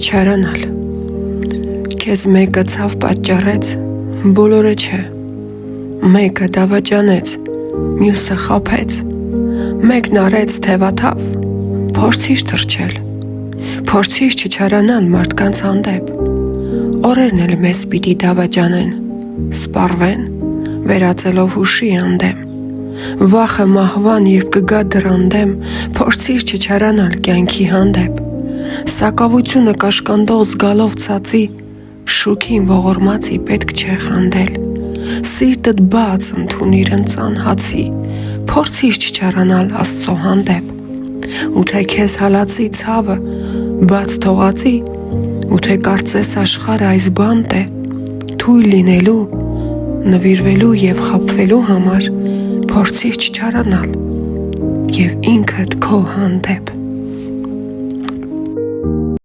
չչարանալ։ Քեզ մեկը ցավ պատճառեց, բոլորը չէ։ Մեկը դավաճանեց, մյուսը խաբեց։ Մեկն արեց թևաթավ, փորձիր թրջել։ Փորձիր չչարանալ մարդկանց հանդեպ։ Օրերն էլ մեզ պիտի դավաճանեն, սպառվեն, վերածելով հուշի անդեմ։ Վախը մահվան, երբ կգա դռանդեմ, փորձիր չչարանալ կյանքի հանդեպ։ Սակավությունը կաշկանդող զգալով ցածի, շուքին ողորմածի պետք չէ խանդել։ Սիրտդ բաց ընդունիր ընծան հացի, փորձիր չչարանալ Աստծո հանդեպ։ Ու թե քեզ հալածի ցավը, բաց թողածի, ու թե կարծես աշխարհը այս բանտ է, թույլ լինելու, նվիրվելու եւ խաբվելու համար, փորձիր չչարանալ եւ ինքդ քո հանդեպ։